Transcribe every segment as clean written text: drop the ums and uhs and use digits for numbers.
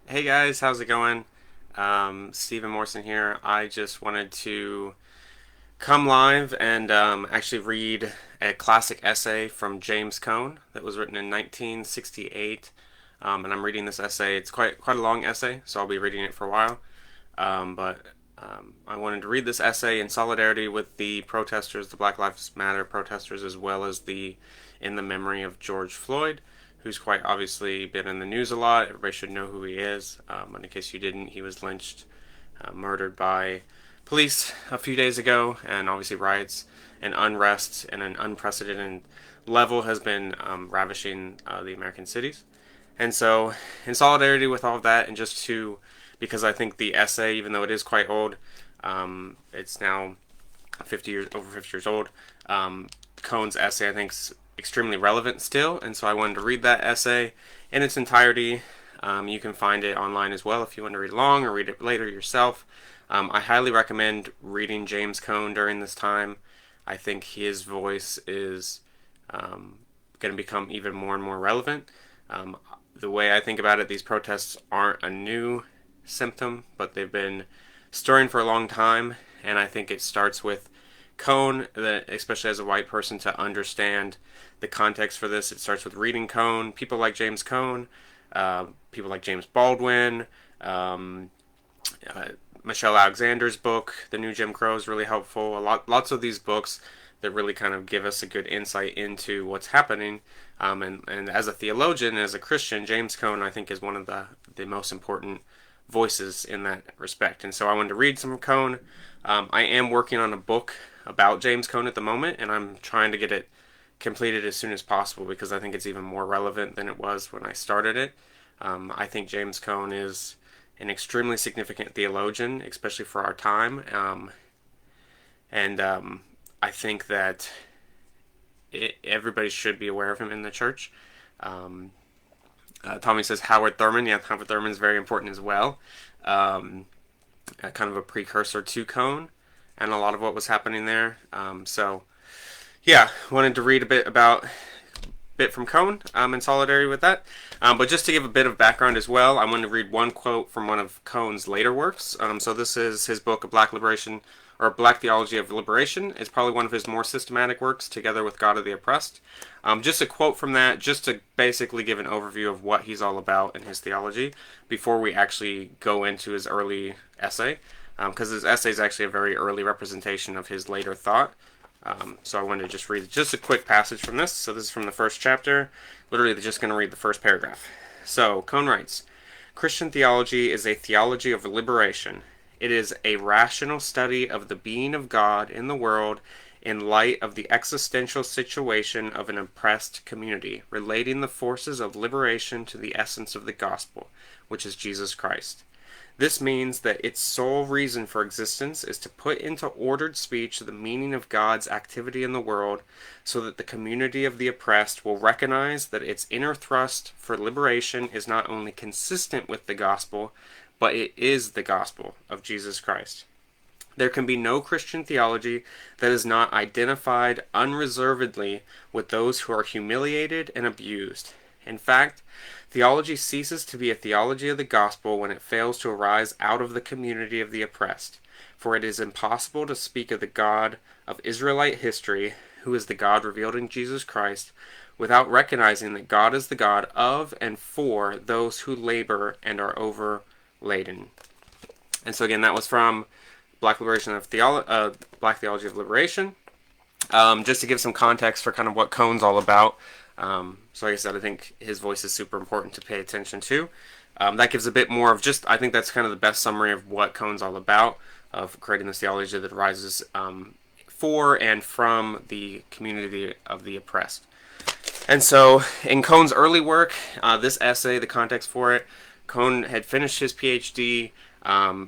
Hey guys, how's it going? Stephen Morrison here. I just wanted to come live and actually read a classic essay from James Cone that was written in 1968. And I'm reading this essay. It's quite a long essay, so I'll be reading it for a while. But I wanted to read this essay in solidarity with the protesters, the Black Lives Matter protesters, as well as the in the memory of George Floyd, who's quite obviously been in the news a lot. Everybody should know who he is. And in case you didn't, he was lynched, murdered by police a few days ago, and obviously riots and unrest and an unprecedented level has been ravishing the American cities. And so, in solidarity with all of that, and just to, because I think the essay, even though it is quite old, it's now 50 years, over 50 years old. Cohn's essay, I think, is extremely relevant still, and so I wanted to read that essay in its entirety. You can find it online as well if you want to read along or read it later yourself. I highly recommend reading James Cone during this time. I think his voice is going to become even more and more relevant. The way I think about it, these protests aren't a new symptom, but they've been stirring for a long time, and I think it starts with Cone, especially as a white person, to understand the context for this. It starts with reading Cone, people like James Cone, people like James Baldwin, uh, Michelle Alexander's book, The New Jim Crow, is really helpful. Lots of these books that really kind of give us a good insight into what's happening. And as a theologian, as a Christian, James Cone, I think, is one of the most important voices in that respect. And so I wanted to read some of Cone. I am working on a book about James Cone at the moment, and I'm trying to get it completed as soon as possible because I think it's even more relevant than it was when I started it. I think James Cone is an extremely significant theologian, especially for our time. And I think that everybody should be aware of him in the church. Tommy says Howard Thurman. Yeah, Howard Thurman is very important as well. Kind of a precursor to Cone and a lot of what was happening there. So, yeah, wanted to read a bit from Cone in solidarity with that. But just to give a bit of background as well, I want to read one quote from one of Cone's later works. So this is his book, A Black Liberation, or Black Theology of Liberation. It's probably one of his more systematic works, together with God of the Oppressed. Just a quote from that, just to basically give an overview of what he's all about in his theology before we actually go into his early essay, because his essay is actually a very early representation of his later thought. So I wanted to just read just a quick passage from this. So this is from the first chapter. Literally just going to read the first paragraph. So Cone writes, Christian theology is a theology of liberation. It is a rational study of the being of God in the world in light of the existential situation of an oppressed community, relating the forces of liberation to the essence of the gospel, which is Jesus Christ. This means that its sole reason for existence is to put into ordered speech the meaning of God's activity in the world so that the community of the oppressed will recognize that its inner thrust for liberation is not only consistent with the gospel, but it is the gospel of Jesus Christ. There can be no Christian theology that is not identified unreservedly with those who are humiliated and abused. In fact, theology ceases to be a theology of the gospel when it fails to arise out of the community of the oppressed, for it is impossible to speak of the God of Israelite history, who is the God revealed in Jesus Christ, without recognizing that God is the God of and for those who labor and are overladen. And so again, that was from Black Liberation of Black Theology of Liberation. Just to give some context for kind of what Cone's all about. So like I said, I think his voice is super important to pay attention to. That gives a bit more of just, I think that's kind of the best summary of what Cone's all about, of creating this theology that arises for and from the community of the oppressed. And so in Cone's early work, this essay, the context for it, Cone had finished his PhD.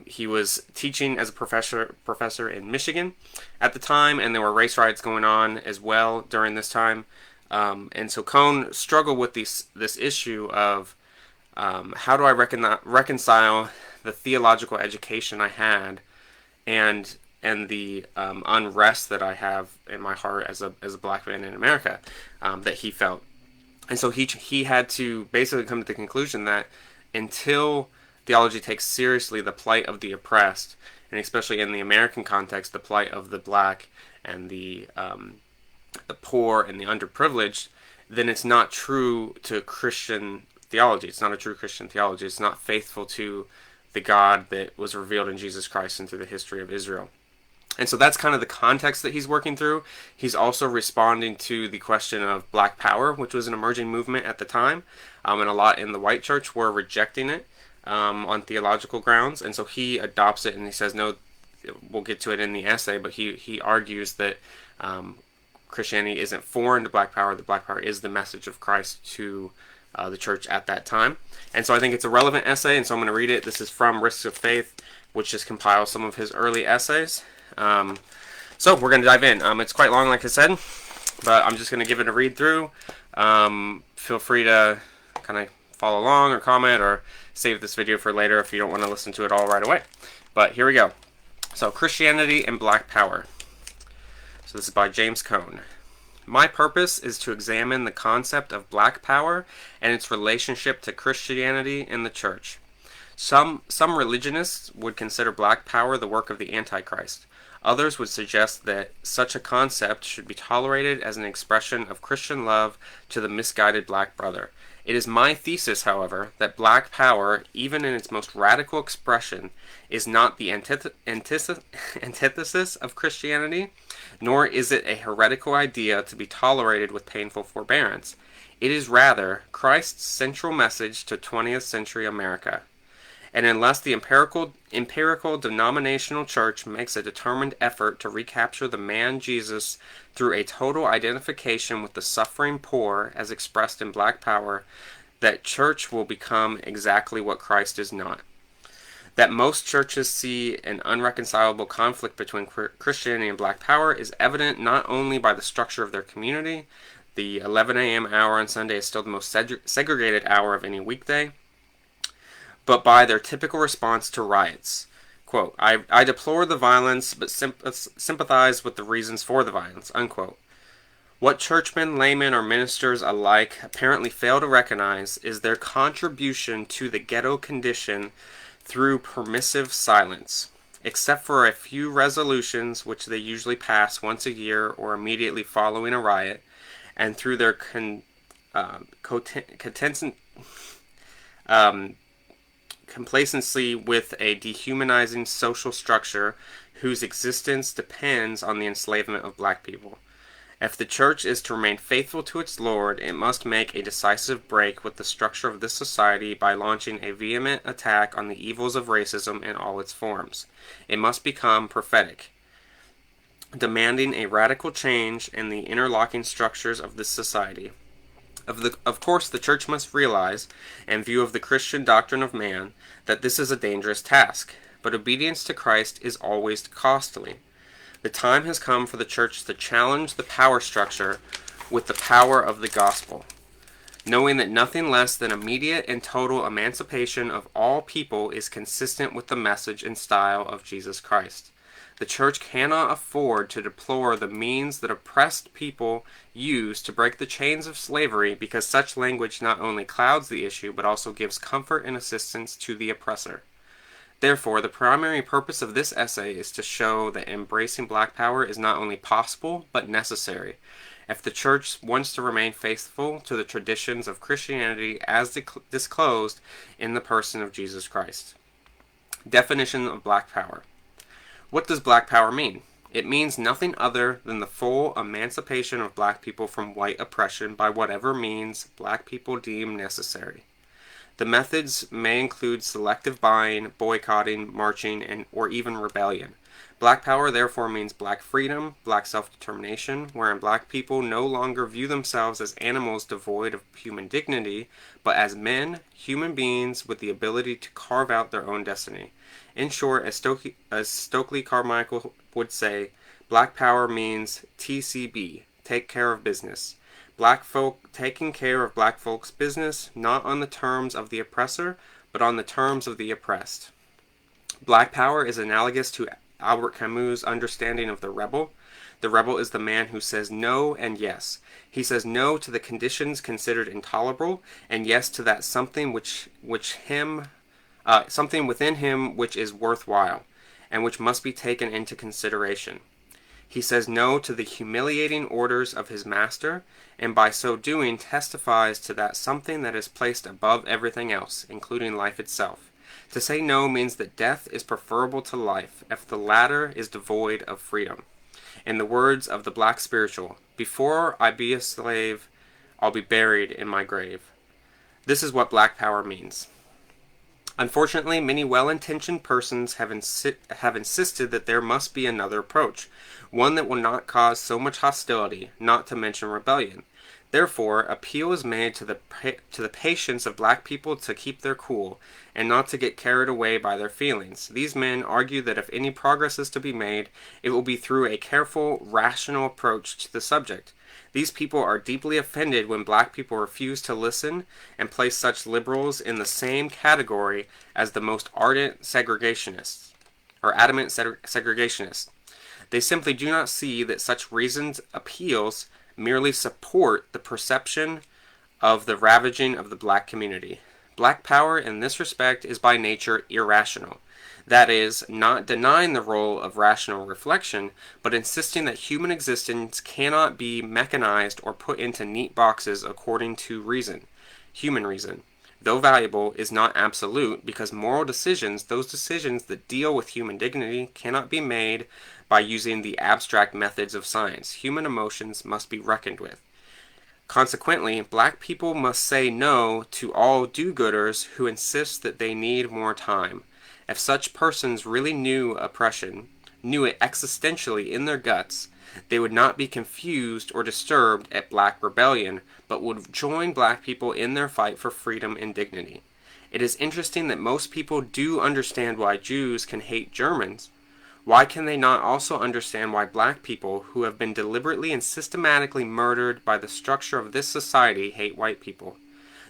He was teaching as a professor in Michigan at the time, and there were race riots going on as well during this time. And so Cone struggled with this issue of how do I reconcile the theological education I had and the unrest that I have in my heart as a black man in America that he felt. And so he had to basically come to the conclusion that until theology takes seriously the plight of the oppressed, and especially in the American context, the plight of the black and the poor and the underprivileged, then it's not true to Christian theology. It's not a true Christian theology. It's not faithful to the God that was revealed in Jesus Christ and through the history of Israel. And so that's kind of the context that he's working through. He's also responding to the question of black power, which was an emerging movement at the time, and a lot in the white church were rejecting it on theological grounds. And so he adopts it and he says, no, we'll get to it in the essay, but he argues that Christianity isn't foreign to black power. The black power is the message of Christ to the church at that time. And so I think it's a relevant essay, and so I'm going to read it. This is from Risks of Faith, which just compiles some of his early essays. So we're going to dive in. It's quite long, like I said, but I'm just going to give it a read through. Feel free to kind of follow along or comment or save this video for later if you don't want to listen to it all right away. But here we go. So Christianity and Black Power. So this is by James Cone. My purpose is to examine the concept of black power and its relationship to Christianity and the church. Some religionists would consider black power the work of the Antichrist. Others would suggest that such a concept should be tolerated as an expression of Christian love to the misguided black brother. It is my thesis, however, that black power, even in its most radical expression, is not the antithesis of Christianity, nor is it a heretical idea to be tolerated with painful forbearance. It is rather Christ's central message to 20th century America. And unless the empirical denominational church makes a determined effort to recapture the man Jesus through a total identification with the suffering poor as expressed in black power, that church will become exactly what Christ is not. That most churches see an unreconcilable conflict between Christianity and black power is evident not only by the structure of their community. The 11 a.m. hour on Sunday is still the most segregated hour of any weekday, but by their typical response to riots. Quote, I deplore the violence, but sympathize with the reasons for the violence, unquote. What churchmen, laymen, or ministers alike apparently fail to recognize is their contribution to the ghetto condition through permissive silence. Except for a few resolutions, which they usually pass once a year or immediately following a riot, and through their complacency with a dehumanizing social structure whose existence depends on the enslavement of black people. If the church is to remain faithful to its Lord, it must make a decisive break with the structure of this society by launching a vehement attack on the evils of racism in all its forms. It must become prophetic, demanding a radical change in the interlocking structures of this society. Of course, the church must realize, in view of the Christian doctrine of man, that this is a dangerous task, but obedience to Christ is always costly. The time has come for the church to challenge the power structure with the power of the gospel, knowing that nothing less than immediate and total emancipation of all people is consistent with the message and style of Jesus Christ. The church cannot afford to deplore the means that oppressed people use to break the chains of slavery, because such language not only clouds the issue but also gives comfort and assistance to the oppressor. Therefore, the primary purpose of this essay is to show that embracing black power is not only possible, but necessary, if the church wants to remain faithful to the traditions of Christianity as disclosed in the person of Jesus Christ. Definition of black power. What does black power mean? It means nothing other than the full emancipation of black people from white oppression by whatever means black people deem necessary. The methods may include selective buying, boycotting, marching, or even rebellion. Black power therefore means black freedom, black self-determination, wherein black people no longer view themselves as animals devoid of human dignity, but as men, human beings with the ability to carve out their own destiny. In short, as Stokely Carmichael would say, black power means TCB, take care of business. Black folk taking care of black folks' business, not on the terms of the oppressor, but on the terms of the oppressed. Black power is analogous to Albert Camus' understanding of the rebel. The rebel is the man who says no and yes. He says no to the conditions considered intolerable, and yes to that something which him something within him which is worthwhile, and which must be taken into consideration. He says no to the humiliating orders of his master, and by so doing testifies to that something that is placed above everything else, including life itself. To say no means that death is preferable to life, if the latter is devoid of freedom. In the words of the Black spiritual, "Before I be a slave, I'll be buried in my grave." This is what Black Power means. Unfortunately, many well-intentioned persons have insisted that there must be another approach, one that will not cause so much hostility, not to mention rebellion. Therefore, appeal is made to the patience of Black people to keep their cool, and not to get carried away by their feelings. These men argue that if any progress is to be made, it will be through a careful, rational approach to the subject. These people are deeply offended when Black people refuse to listen and place such liberals in the same category as the most ardent segregationists, or adamant segregationists. They simply do not see that such reasoned appeals merely support the perception of the ravaging of the Black community. Black Power in this respect is by nature irrational. That is, not denying the role of rational reflection, but insisting that human existence cannot be mechanized or put into neat boxes according to reason. Human reason, though valuable, is not absolute, because moral decisions, those decisions that deal with human dignity, cannot be made by using the abstract methods of science. Human emotions must be reckoned with. Consequently, Black people must say no to all do-gooders who insist that they need more time. If such persons really knew oppression, knew it existentially in their guts, they would not be confused or disturbed at Black rebellion, but would join Black people in their fight for freedom and dignity. It is interesting that most people do understand why Jews can hate Germans. Why can they not also understand why Black people, who have been deliberately and systematically murdered by the structure of this society, hate white people?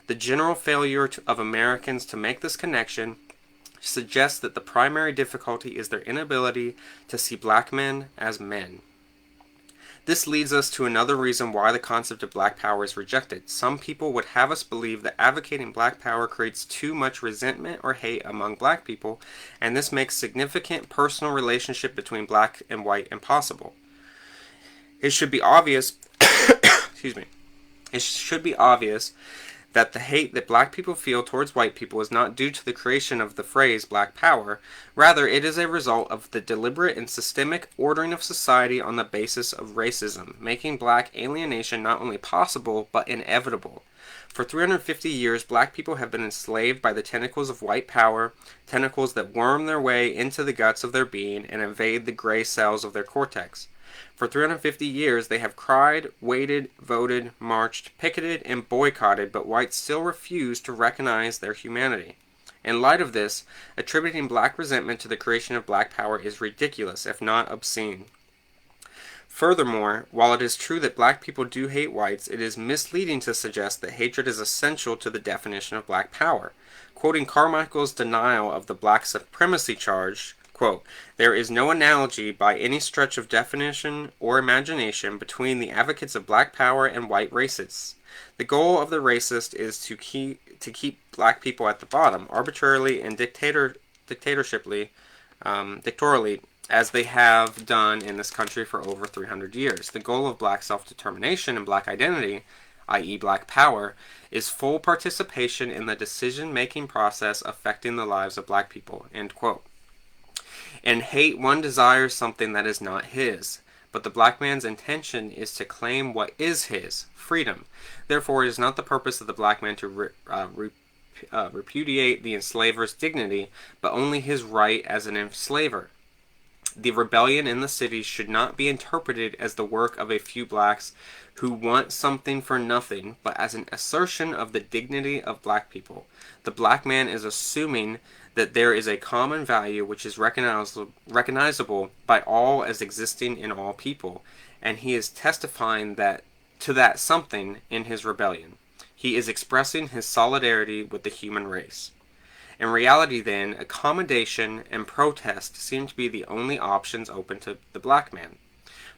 The general failure of Americans to make this connection suggests that the primary difficulty is their inability to see Black men as men. This leads us to another reason why the concept of Black Power is rejected. Some people would have us believe that advocating Black Power creates too much resentment or hate among Black people, and this makes significant personal relationship between Black and white impossible. It should be obvious excuse me. It should be obvious that the hate that Black people feel towards white people is not due to the creation of the phrase Black Power. Rather, it is a result of the deliberate and systemic ordering of society on the basis of racism, making Black alienation not only possible, but inevitable. For 350 years, Black people have been enslaved by the tentacles of white power, tentacles that worm their way into the guts of their being and invade the gray cells of their cortex. For 350 years, they have cried, waited, voted, marched, picketed, and boycotted, but whites still refuse to recognize their humanity. In light of this, attributing Black resentment to the creation of Black Power is ridiculous, if not obscene. Furthermore, while it is true that Black people do hate whites, it is misleading to suggest that hatred is essential to the definition of Black Power. Quoting Carmichael's denial of the Black supremacy charge, quote, "There is no analogy by any stretch of definition or imagination between the advocates of Black Power and white racists. The goal of the racist is to keep Black people at the bottom, arbitrarily and dictatorially, as they have done in this country for over 300 years. The goal of Black self-determination and Black identity, i.e. Black Power, is full participation in the decision-making process affecting the lives of Black people," end quote. In hate, one desires something that is not his, but the Black man's intention is to claim what is his, freedom. Therefore, it is not the purpose of the Black man to repudiate the enslaver's dignity, but only his right as an enslaver. The rebellion in the cities should not be interpreted as the work of a few Blacks who want something for nothing, but as an assertion of the dignity of Black people. The Black man is assuming that there is a common value which is recognizable by all as existing in all people, and he is testifying to that something in his rebellion. He is expressing his solidarity with the human race. In reality, then, accommodation and protest seem to be the only options open to the Black man.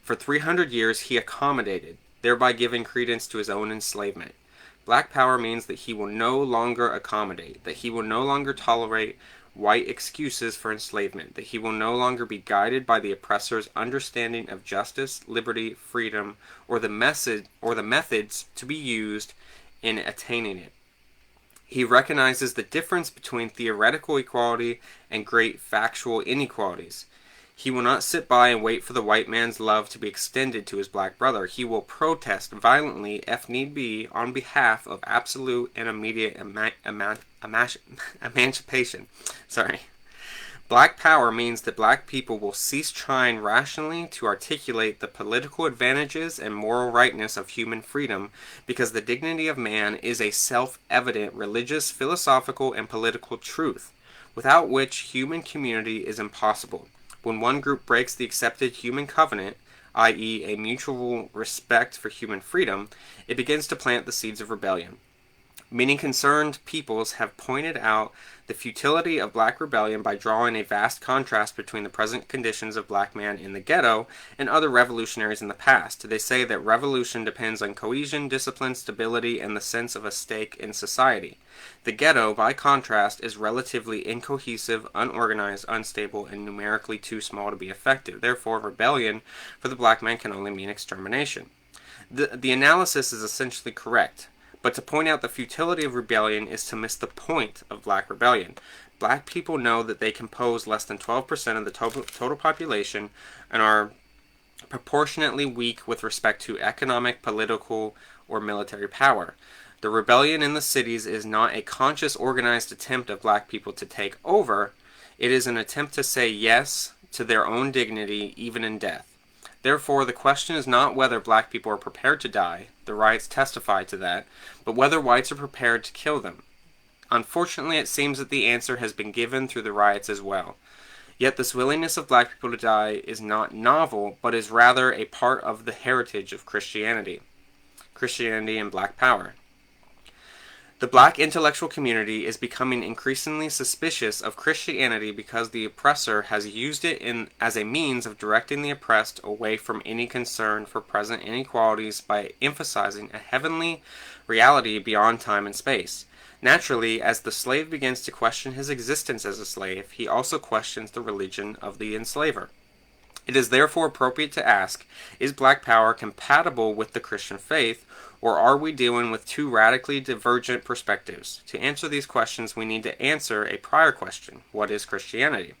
For 300 years he accommodated, thereby giving credence to his own enslavement. Black power means that he will no longer accommodate, that he will no longer tolerate white excuses for enslavement, that he will no longer be guided by the oppressor's understanding of justice, liberty, freedom, or the methods to be used in attaining it. He recognizes the difference between theoretical equality and great factual inequalities. He will not sit by and wait for the white man's love to be extended to his black brother. He will protest violently, if need be, on behalf of absolute and immediate emancipation. Black power means that black people will cease trying rationally to articulate the political advantages and moral rightness of human freedom, because the dignity of man is a self-evident religious, philosophical, and political truth, without which human community is impossible. When one group breaks the accepted human covenant, i.e., a mutual respect for human freedom, it begins to plant the seeds of rebellion. Many concerned peoples have pointed out the futility of black rebellion by drawing a vast contrast between the present conditions of black man in the ghetto and other revolutionaries in the past. They say that revolution depends on cohesion, discipline, stability, and the sense of a stake in society. The ghetto, by contrast, is relatively incohesive, unorganized, unstable, and numerically too small to be effective. Therefore, rebellion for the black man can only mean extermination. The analysis is essentially correct. But to point out the futility of rebellion is to miss the point of black rebellion. Black people know that they compose less than 12% of the total population and are proportionately weak with respect to economic, political, or military power. The rebellion in the cities is not a conscious, organized attempt of black people to take over. It is an attempt to say yes to their own dignity, even in death. Therefore, the question is not whether black people are prepared to die, the riots testify to that, but whether whites are prepared to kill them. Unfortunately, it seems that the answer has been given through the riots as well. Yet this willingness of black people to die is not novel, but is rather a part of the heritage of Christianity and black power. The black intellectual community is becoming increasingly suspicious of Christianity because the oppressor has used it as a means of directing the oppressed away from any concern for present inequalities by emphasizing a heavenly reality beyond time and space. Naturally, as the slave begins to question his existence as a slave, he also questions the religion of the enslaver. It is therefore appropriate to ask, is black power compatible with the Christian faith, or are we dealing with two radically divergent perspectives? To answer these questions, we need to answer a prior question. What is Christianity?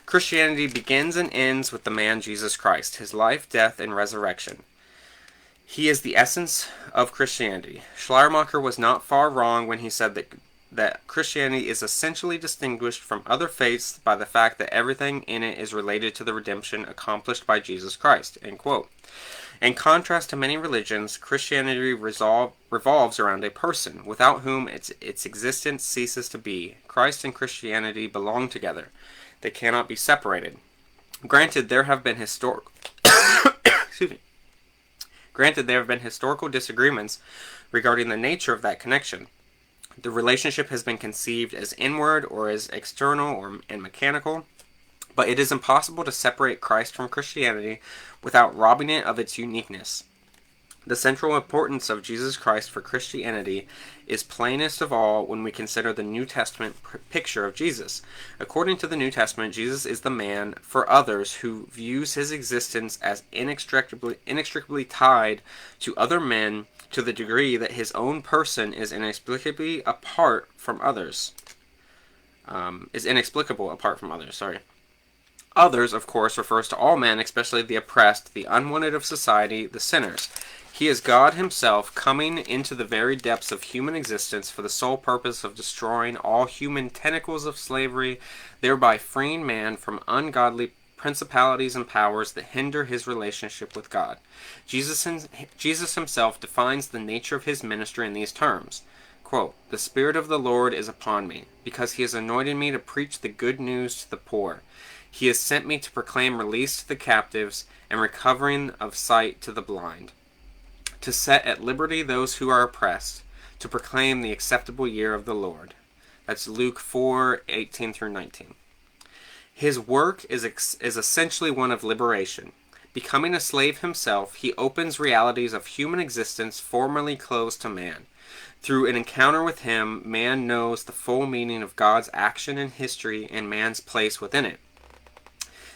Christianity begins and ends with the man Jesus Christ, his life, death, and resurrection. He is the essence of Christianity. Schleiermacher was not far wrong when he said that Christianity is essentially distinguished from other faiths by the fact that everything in it is related to the redemption accomplished by Jesus Christ. End quote. In contrast to many religions, Christianity revolves around a person, without whom its existence ceases to be. Christ and Christianity belong together. They cannot be separated. Granted, there have been historical disagreements regarding the nature of that connection. The relationship has been conceived as inward or as external and mechanical, but it is impossible to separate Christ from Christianity without robbing it of its uniqueness. The central importance of Jesus Christ for Christianity is plainest of all when we consider the New Testament picture of Jesus. According to the New Testament, Jesus is the man for others who views his existence as inextricably tied to other men to the degree that his own person is inexplicably apart from others. Others, of course, refers to all men, especially the oppressed, the unwanted of society, the sinners. He is God himself coming into the very depths of human existence for the sole purpose of destroying all human tentacles of slavery, thereby freeing man from ungodly principalities and powers that hinder his relationship with God. Jesus himself defines the nature of his ministry in these terms. Quote, "The Spirit of the Lord is upon me, because he has anointed me to preach the good news to the poor. He has sent me to proclaim release to the captives and recovering of sight to the blind, to set at liberty those who are oppressed, to proclaim the acceptable year of the Lord." That's Luke 4:18 through 19. His work is essentially one of liberation. Becoming a slave himself, he opens realities of human existence formerly closed to man. Through an encounter with him, man knows the full meaning of God's action in history and man's place within it.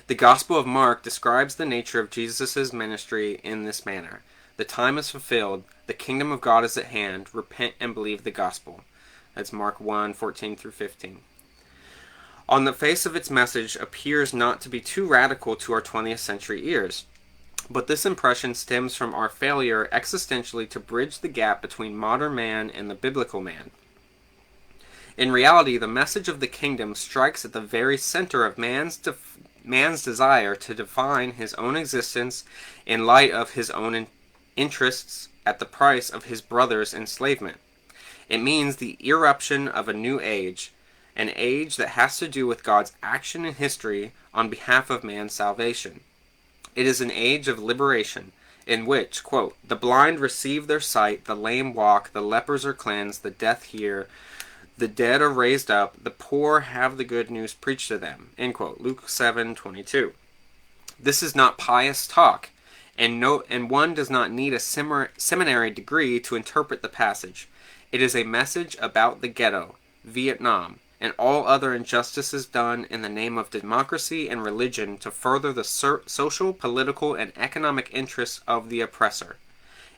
The Gospel of Mark describes the nature of Jesus' ministry in this manner. The time is fulfilled, the kingdom of God is at hand, repent and believe the gospel. That's Mark 1:14 through 15. On the face of its message appears not to be too radical to our 20th century ears. But this impression stems from our failure existentially to bridge the gap between modern man and the biblical man. In reality, the message of the kingdom strikes at the very center of man's desire to define his own existence in light of his own interests at the price of his brother's enslavement. It means the eruption of a new age, an age that has to do with God's action in history on behalf of man's salvation. It is an age of liberation, in which, quote, the blind receive their sight, the lame walk, the lepers are cleansed, the deaf hear, the dead are raised up, the poor have the good news preached to them, end quote, Luke 7:22. This is not pious talk, and one does not need a seminary degree to interpret the passage. It is a message about the ghetto, Vietnam, and all other injustices done in the name of democracy and religion to further the social, political, and economic interests of the oppressor.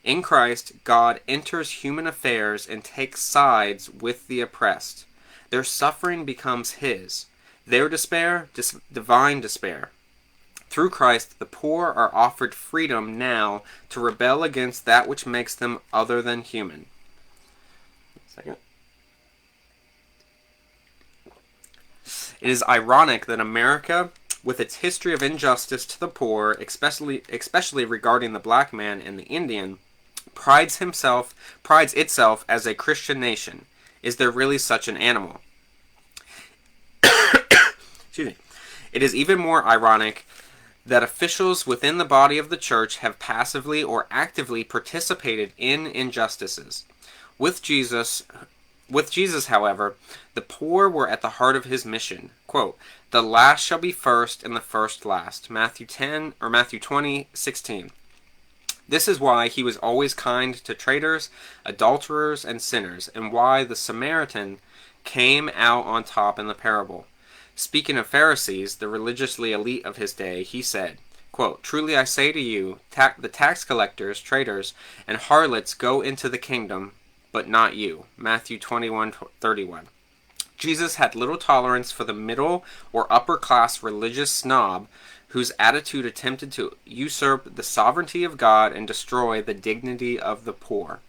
In Christ, God enters human affairs and takes sides with the oppressed. Their suffering becomes his. Their despair, divine despair. Through Christ, the poor are offered freedom now to rebel against that which makes them other than human. Second. It is ironic that America, with its history of injustice to the poor, especially regarding the black man and the Indian, prides itself as a Christian nation. Is there really such an animal? Excuse me. It is even more ironic that officials within the body of the church have passively or actively participated in injustices. With Jesus, however, the poor were at the heart of his mission. Quote, the last shall be first and the first last. Matthew 20:16. This is why he was always kind to traitors, adulterers, and sinners, and why the Samaritan came out on top in the parable. Speaking of Pharisees, the religiously elite of his day, he said, quote, truly I say to you, the tax collectors, traitors, and harlots go into the kingdom, but not you. Matthew 21:31. Jesus had little tolerance for the middle or upper class religious snob whose attitude attempted to usurp the sovereignty of God and destroy the dignity of the poor.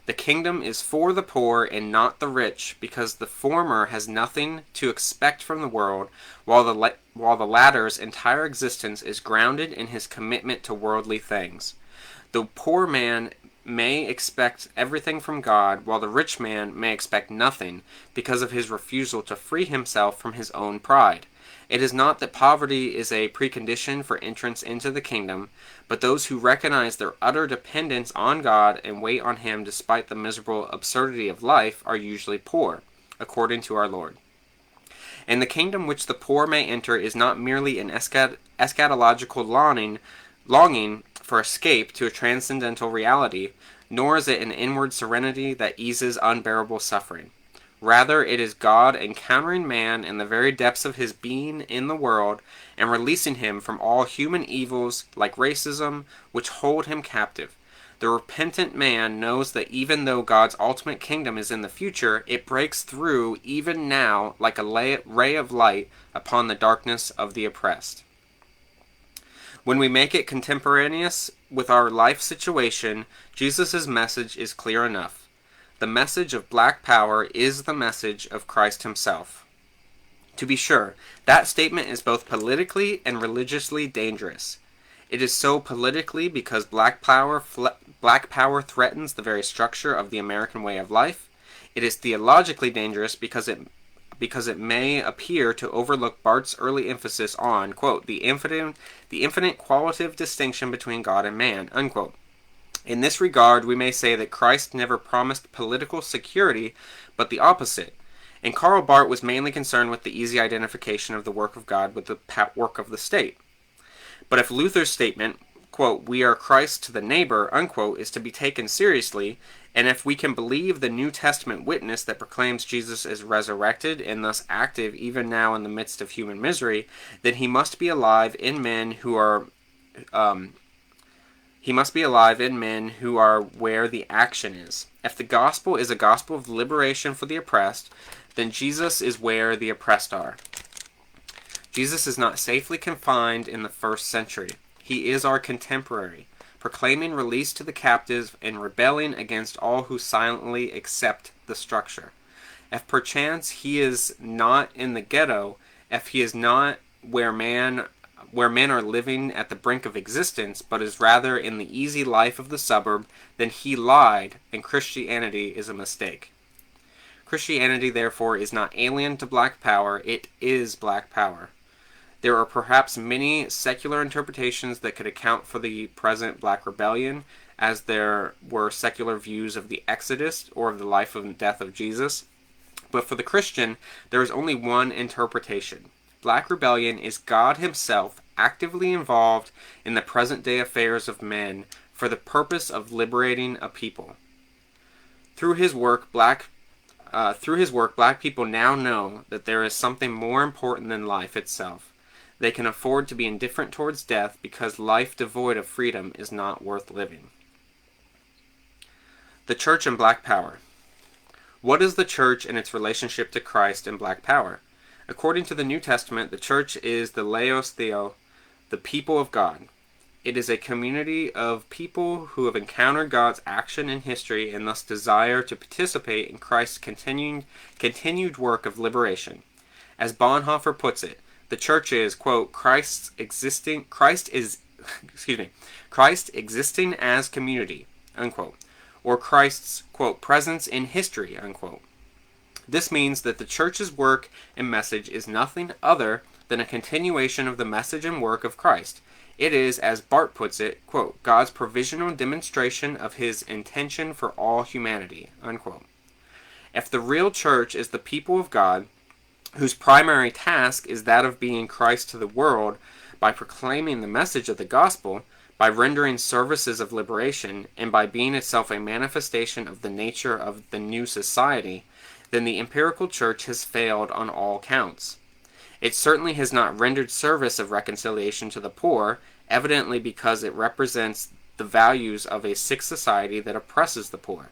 The kingdom is for the poor and not the rich, because the former has nothing to expect from the world, while the latter's entire existence is grounded in his commitment to worldly things. The poor man may expect everything from God, while the rich man may expect nothing because of his refusal to free himself from his own pride. It is not that poverty is a precondition for entrance into the kingdom, but those who recognize their utter dependence on God and wait on him despite the miserable absurdity of life are usually poor, according to our Lord. And the kingdom which the poor may enter is not merely an eschatological longing for escape to a transcendental reality, nor is it an inward serenity that eases unbearable suffering. Rather, it is God encountering man in the very depths of his being in the world and releasing him from all human evils like racism, which hold him captive. The repentant man knows that even though God's ultimate kingdom is in the future, it breaks through even now like a ray of light upon the darkness of the oppressed. When we make it contemporaneous with our life situation, Jesus' message is clear enough. The message of black power is the message of Christ himself. To be sure, that statement is both politically and religiously dangerous. It is so politically because black power threatens the very structure of the American way of life. It is theologically dangerous because it may appear to overlook Barth's early emphasis on, quote, the infinite qualitative distinction between God and man, unquote. In this regard, we may say that Christ never promised political security, but the opposite. And Karl Barth was mainly concerned with the easy identification of the work of God with the work of the state. But if Luther's statement, quote, "we are Christ to the neighbor," unquote, is to be taken seriously, and if we can believe the New Testament witness that proclaims Jesus is resurrected and thus active even now in the midst of human misery, then he must be alive in men who are where the action is. If the gospel is a gospel of liberation for the oppressed, then Jesus is where the oppressed are. Jesus is not safely confined in the first century. He is our contemporary, proclaiming release to the captives and rebelling against all who silently accept the structure. If perchance he is not in the ghetto, if he is not where men are living at the brink of existence, but is rather in the easy life of the suburb, then he lied, and Christianity is a mistake. Christianity, therefore, is not alien to black power, it is black power. There are perhaps many secular interpretations that could account for the present black rebellion, as there were secular views of the Exodus or of the life and death of Jesus. But for the Christian, there is only one interpretation. Black rebellion is God himself actively involved in the present-day affairs of men for the purpose of liberating a people. Through his work, black people now know that there is something more important than life itself. They can afford to be indifferent towards death because life devoid of freedom is not worth living. The Church and Black Power. What is the Church and its relationship to Christ and Black Power? According to the New Testament, the Church is the Laos Theo, the people of God. It is a community of people who have encountered God's action in history and thus desire to participate in Christ's continued work of liberation. As Bonhoeffer puts it, the Church is, quote, Christ existing as community, unquote, or Christ's, quote, presence in history, unquote. This means that the Church's work and message is nothing other than a continuation of the message and work of Christ. It is, as Barth puts it, quote, God's provisional demonstration of his intention for all humanity, unquote. If the real Church is the people of God, whose primary task is that of being Christ to the world by proclaiming the message of the gospel, by rendering services of liberation, and by being itself a manifestation of the nature of the new society, then the empirical Church has failed on all counts. It certainly has not rendered service of reconciliation to the poor, evidently because it represents the values of a sick society that oppresses the poor.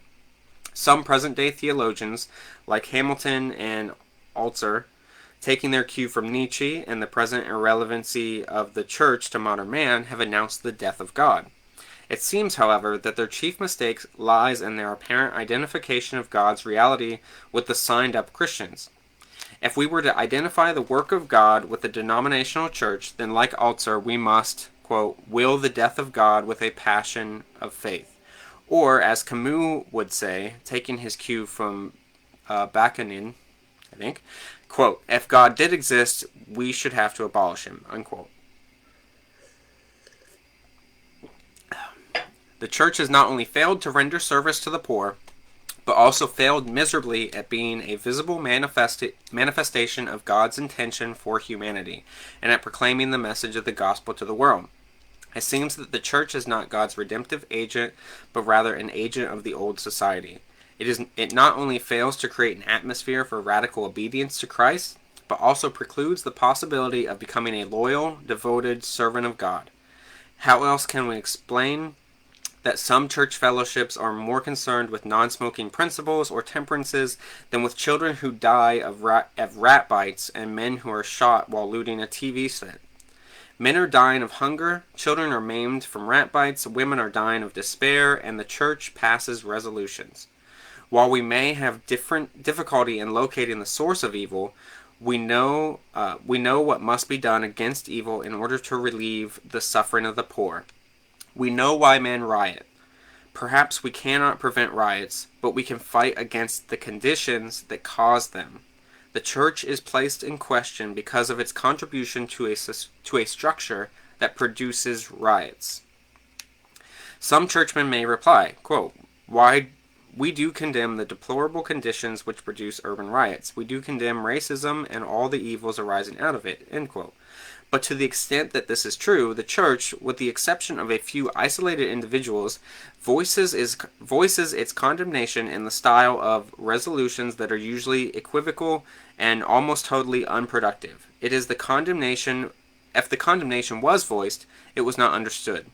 Some present-day theologians, like Hamilton and Alter, taking their cue from Nietzsche and the present irrelevancy of the Church to modern man, have announced the death of God. It seems, however, that their chief mistake lies in their apparent identification of God's reality with the signed-up Christians. If we were to identify the work of God with the denominational church, then like Alter, we must, quote, will the death of God with a passion of faith. Or, as Camus would say, taking his cue from Bakunin, I think, quote, if God did exist, we should have to abolish him, unquote. The Church has not only failed to render service to the poor, but also failed miserably at being a visible manifestation of God's intention for humanity, and at proclaiming the message of the gospel to the world. It seems that the Church is not God's redemptive agent, but rather an agent of the old society. It not only fails to create an atmosphere for radical obedience to Christ, but also precludes the possibility of becoming a loyal, devoted servant of God. How else can we explain that some church fellowships are more concerned with non-smoking principles or temperances than with children who die of rat bites and men who are shot while looting a TV set? Men are dying of hunger, children are maimed from rat bites, women are dying of despair, and the Church passes resolutions. While we may have difficulty in locating the source of evil, we know what must be done against evil in order to relieve the suffering of the poor. We know why men riot. Perhaps we cannot prevent riots, but we can fight against the conditions that cause them. The Church is placed in question because of its contribution to a structure that produces riots. Some churchmen may reply, quote, why We do condemn the deplorable conditions which produce urban riots. We do condemn racism and all the evils arising out of it." End quote. But to the extent that this is true, the Church, with the exception of a few isolated individuals, voices its condemnation in the style of resolutions that are usually equivocal and almost totally unproductive. It is the condemnation. If the condemnation was voiced, it was not understood.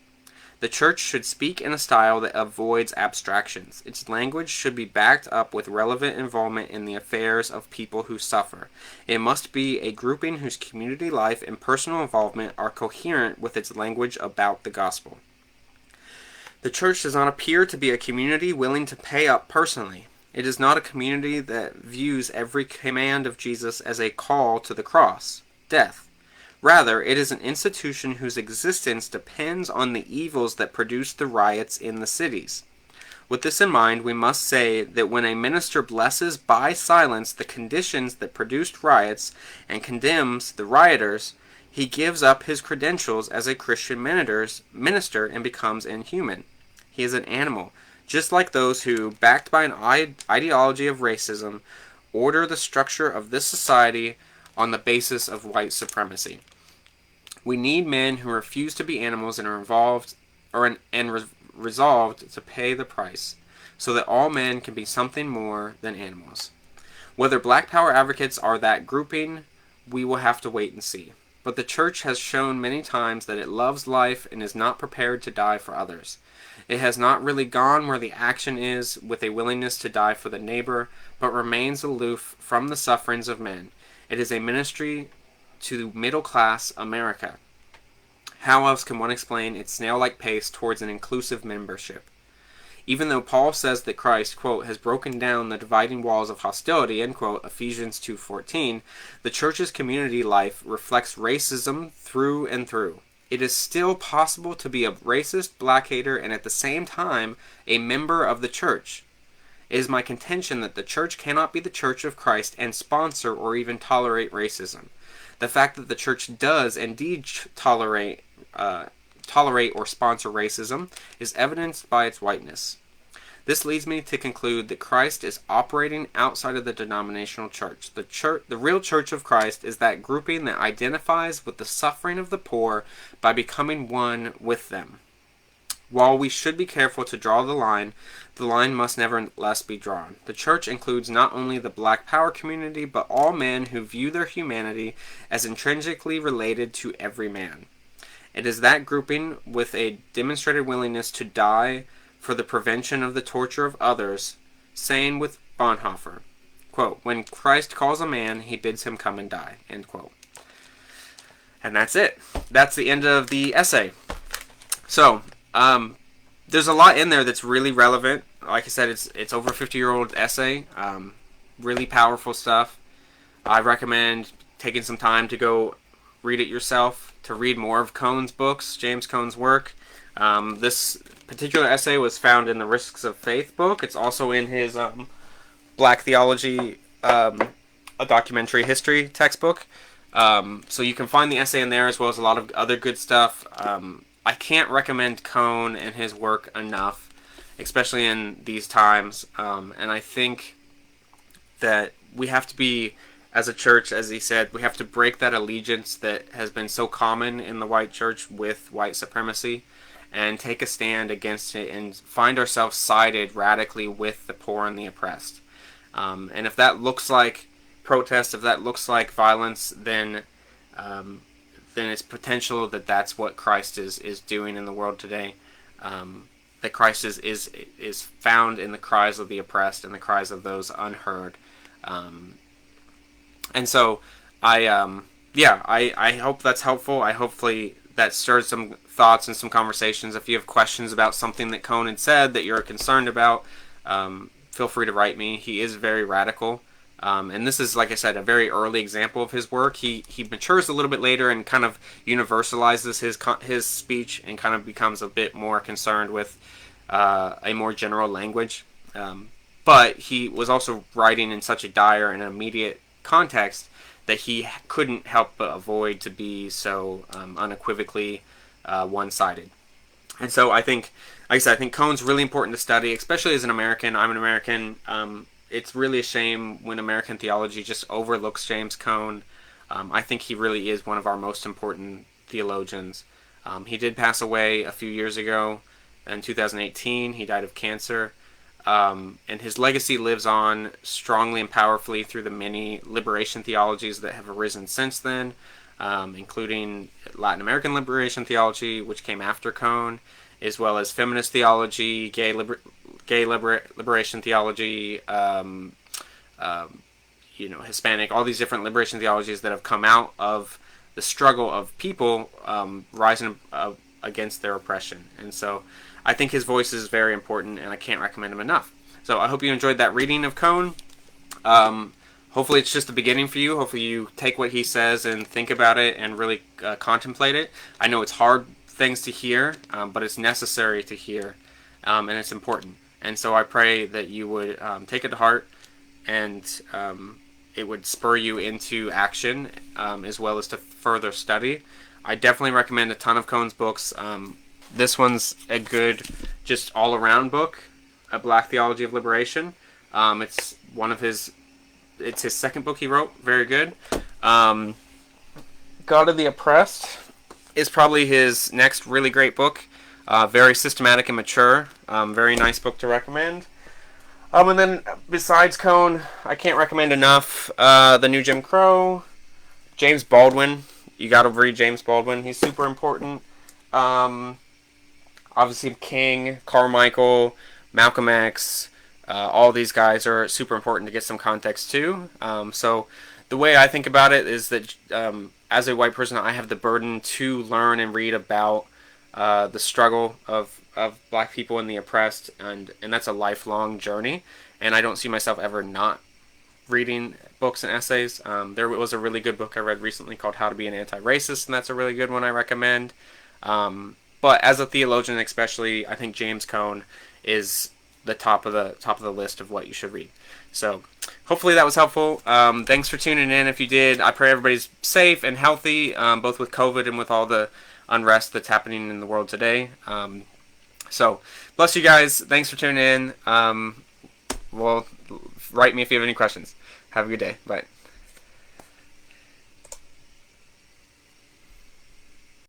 The Church should speak in a style that avoids abstractions. Its language should be backed up with relevant involvement in the affairs of people who suffer. It must be a grouping whose community life and personal involvement are coherent with its language about the gospel. The Church does not appear to be a community willing to pay up personally. It is not a community that views every command of Jesus as a call to the cross, death. Rather, it is an institution whose existence depends on the evils that produce the riots in the cities. With this in mind, we must say that when a minister blesses by silence the conditions that produced riots and condemns the rioters, he gives up his credentials as a Christian minister and becomes inhuman. He is an animal, just like those who, backed by an ideology of racism, order the structure of this society on the basis of white supremacy. We need men who refuse to be animals and are resolved to pay the price, so that all men can be something more than animals. Whether Black Power advocates are that grouping, we will have to wait and see. But the Church has shown many times that it loves life and is not prepared to die for others. It has not really gone where the action is with a willingness to die for the neighbor, but remains aloof from the sufferings of men. It is a ministry to middle-class America. How else can one explain its snail-like pace towards an inclusive membership? Even though Paul says that Christ, quote, has broken down the dividing walls of hostility, end quote, Ephesians 2:14, the Church's community life reflects racism through and through. It is still possible to be a racist black hater and at the same time a member of the Church. It is my contention that the Church cannot be the Church of Christ and sponsor or even tolerate racism. The fact that the Church does indeed tolerate or sponsor racism is evidenced by its whiteness. This leads me to conclude that Christ is operating outside of the denominational church. The real Church of Christ is that grouping that identifies with the suffering of the poor by becoming one with them. While we should be careful to draw the line must nevertheless be drawn. The Church includes not only the Black Power community, but all men who view their humanity as intrinsically related to every man. It is that grouping with a demonstrated willingness to die for the prevention of the torture of others, saying with Bonhoeffer, quote, "When Christ calls a man, he bids him come and die," end quote. And that's it. That's the end of the essay. So, there's a lot in there that's really relevant. Like I said, it's over a 50-year-old essay. Really powerful stuff. I recommend taking some time to go read it yourself, to read more of Cone's books, James Cone's work. This particular essay was found in the Risks of Faith book. It's also in his Black Theology, a documentary history textbook. So you can find the essay in there as well as a lot of other good stuff. I can't recommend Cone and his work enough, especially in these times. And I think that we have to be, as a church, as he said, we have to break that allegiance that has been so common in the white church with white supremacy and take a stand against it and find ourselves sided radically with the poor and the oppressed. And if that looks like protest, if that looks like violence, then it's potential that that's what Christ is doing in the world today. That Christ is found in the cries of the oppressed and the cries of those unheard. And so I hope that's helpful. Hopefully that stirs some thoughts and some conversations. If you have questions about something that Cone had said that you're concerned about, feel free to write me. He is very radical. And this is, like I said, a very early example of his work. He matures a little bit later and kind of universalizes his speech and kind of becomes a bit more concerned with a more general language. But he was also writing in such a dire and immediate context that he couldn't help but avoid to be so unequivocally one-sided. And so I think, like I said, I think Cone's really important to study, especially as an American. I'm an American. It's really a shame when American theology just overlooks James Cone. I think he really is one of our most important theologians. He did pass away a few years ago in 2018. He died of cancer. And his legacy lives on strongly and powerfully through the many liberation theologies that have arisen since then, including Latin American liberation theology, which came after Cone, as well as feminist theology, liberation theology, Hispanic, all these different liberation theologies that have come out of the struggle of people rising against their oppression. And so I think his voice is very important, and I can't recommend him enough. So I hope you enjoyed that reading of Cone. Hopefully it's just the beginning for you. Hopefully you take what he says and think about it and really contemplate it. I know it's hard things to hear, but it's necessary to hear, and it's important. And so I pray that you would take it to heart, and it would spur you into action, as well as to further study. I definitely recommend a ton of Cone's books. This one's a good, just all-around book, A Black Theology of Liberation. It's his second book he wrote. Very good. God of the Oppressed is probably his next really great book. Very systematic and mature. Very nice book to recommend. And then besides Cone, I can't recommend enough The New Jim Crow, James Baldwin. You got to read James Baldwin. He's super important. Obviously King, Carmichael, Malcolm X, all these guys are super important to get some context too. So the way I think about it is that as a white person, I have the burden to learn and read about the struggle of black people and the oppressed, and that's a lifelong journey. And I don't see myself ever not reading books and essays. There was a really good book I read recently called How to Be an Anti-Racist, and that's a really good one I recommend. But as a theologian especially, I think James Cone is the top of the list of what you should read. So hopefully that was helpful. Thanks for tuning in. If you did, I pray everybody's safe and healthy, both with COVID and with all the unrest that's happening in the world today. So bless you guys. Thanks for tuning in. Well, write me if you have any questions. Have a good day. Bye.